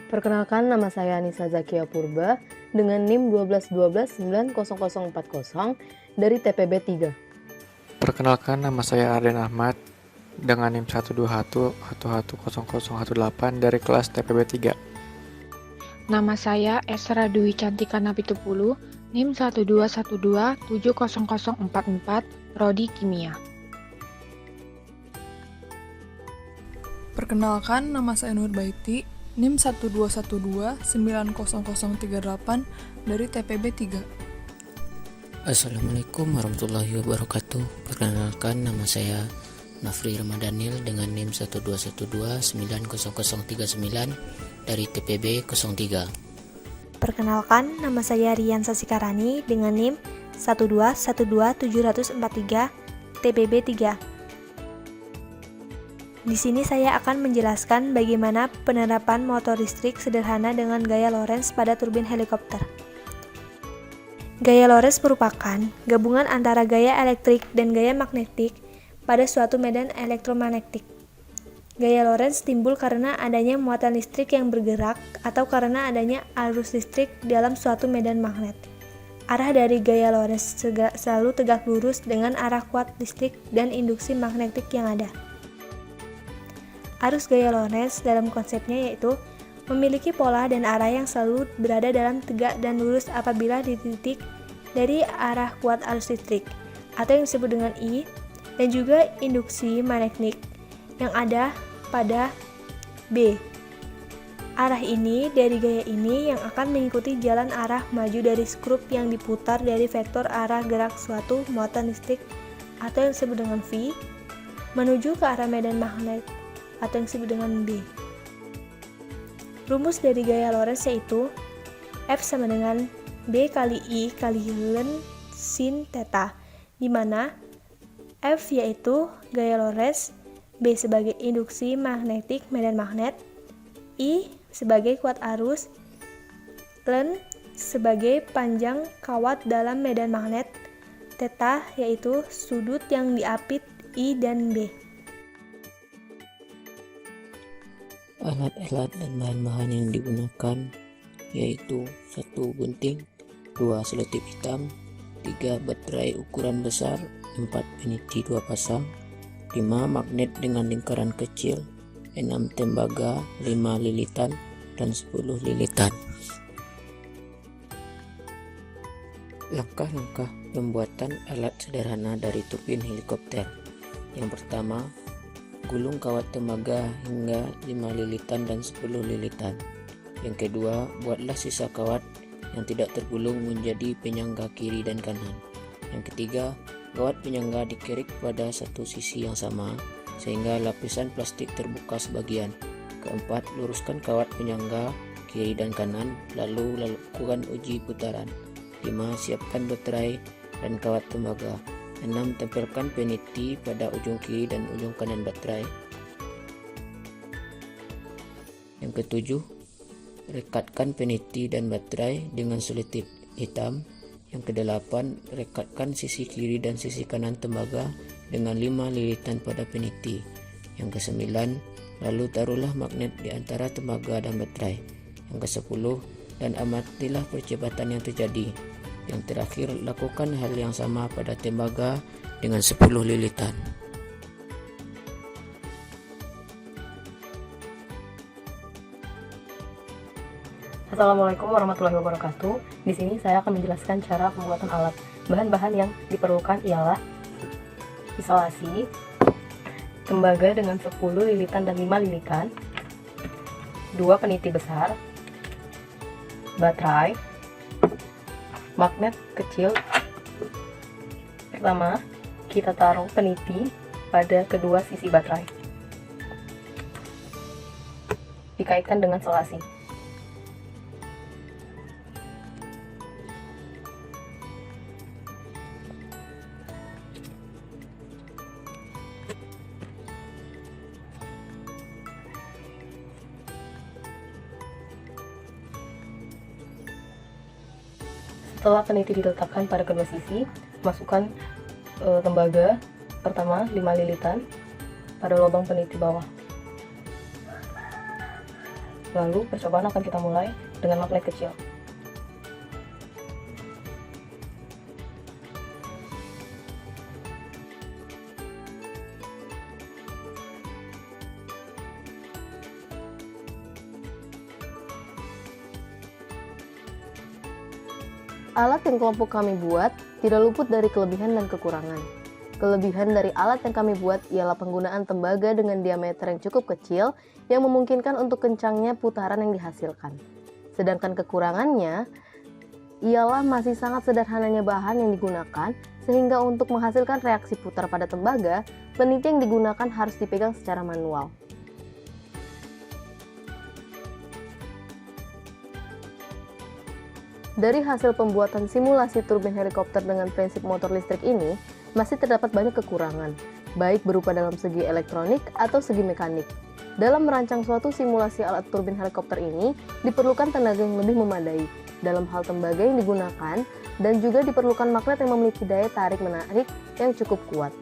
Perkenalkan, nama saya Anissa Zakia Purba dengan NIM 121290040 dari TPB 3. Perkenalkan, nama saya Arden Ahmad dengan NIM 121110018 dari kelas TPB 3. Nama saya Esra Dwi Cantika Napitupulu, NIM 121270044, Prodi Kimia. Perkenalkan, nama saya Nur Baiti, NIM 121290038 dari TPB 3. Assalamualaikum warahmatullahi wabarakatuh. Perkenalkan, nama saya Nafri Ramadhanil dengan NIM 121290039 dari TPB 03. Perkenalkan, nama saya Rian Sasikarani dengan NIM 1212743 TPB 3. Di sini saya akan menjelaskan bagaimana penerapan motor listrik sederhana dengan gaya Lorentz pada turbin helikopter. Gaya Lorentz merupakan gabungan antara gaya elektrik dan gaya magnetik pada suatu medan elektromagnetik. Gaya Lorentz timbul karena adanya muatan listrik yang bergerak atau karena adanya arus listrik dalam suatu medan magnet. Arah dari gaya Lorentz selalu tegak lurus dengan arah kuat listrik dan induksi magnetik yang ada. Arus gaya Lorentz dalam konsepnya yaitu memiliki pola dan arah yang selalu berada dalam tegak dan lurus apabila di titik dari arah kuat arus listrik atau yang disebut dengan I, dan juga induksi magnetik yang ada pada B. Arah ini dari gaya ini yang akan mengikuti jalan arah maju dari skrup yang diputar dari vektor arah gerak suatu muatan listrik atau yang disebut dengan V menuju ke arah medan magnet atau yang disebut dengan B. Rumus dari gaya Lorentz yaitu F sama dengan B kali I kali ln sin theta, di mana F yaitu gaya Lorentz, B sebagai induksi magnetik medan magnet, I sebagai kuat arus, ln sebagai panjang kawat dalam medan magnet, theta yaitu sudut yang diapit I dan B. Alat-alat dan bahan-bahan yang digunakan yaitu 1 gunting, 2 selotip hitam, 3 baterai ukuran besar, 4 peniti 2 pasang, 5 magnet dengan lingkaran kecil, 6 tembaga, 5 lilitan, dan 10 lilitan. Langkah-langkah pembuatan alat sederhana dari turbin helikopter. Yang pertama, gulung kawat tembaga hingga 5 lilitan dan 10 lilitan. Yang kedua, buatlah sisa kawat yang tidak tergulung menjadi penyangga kiri dan kanan. Yang ketiga, kawat penyangga dikerek pada satu sisi yang sama sehingga lapisan plastik terbuka sebagian. Keempat, luruskan kawat penyangga kiri dan kanan lalu lakukan uji putaran. 5. Siapkan baterai dan kawat tembaga. 6. Tempelkan peniti pada ujung kiri dan ujung kanan baterai. Yang ketujuh, rekatkan peniti dan baterai dengan selotip hitam. Yang kedelapan, rekatkan sisi kiri dan sisi kanan tembaga dengan 5 lilitan pada peniti. Yang kesembilan, lalu taruhlah magnet di antara tembaga dan baterai. Yang kesepuluh, dan amatilah percepatan yang terjadi. Yang terakhir, lakukan hal yang sama pada tembaga dengan 10 lilitan. Assalamualaikum warahmatullahi wabarakatuh. Di sini saya akan menjelaskan cara pembuatan alat. Bahan-bahan yang diperlukan ialah isolasi, tembaga dengan 10 lilitan dan 5 lilitan, 2 peniti besar, baterai, magnet kecil. Pertama, kita taruh peniti pada kedua sisi baterai. Dikaitkan dengan selasi. Setelah peniti diletakkan pada kedua sisi, masukkan tembaga pertama 5 lilitan pada lubang peniti bawah. Lalu percobaan akan kita mulai dengan magnet kecil. Alat yang kelompok kami buat tidak luput dari kelebihan dan kekurangan. Kelebihan dari alat yang kami buat ialah penggunaan tembaga dengan diameter yang cukup kecil yang memungkinkan untuk kencangnya putaran yang dihasilkan. Sedangkan kekurangannya ialah masih sangat sederhananya bahan yang digunakan, sehingga untuk menghasilkan reaksi putar pada tembaga, peniti yang digunakan harus dipegang secara manual. Dari hasil pembuatan simulasi turbin helikopter dengan prinsip motor listrik ini, masih terdapat banyak kekurangan, baik berupa dalam segi elektronik atau segi mekanik. Dalam merancang suatu simulasi alat turbin helikopter ini, diperlukan tenaga yang lebih memadai dalam hal tembaga yang digunakan, dan juga diperlukan magnet yang memiliki daya tarik-menarik yang cukup kuat.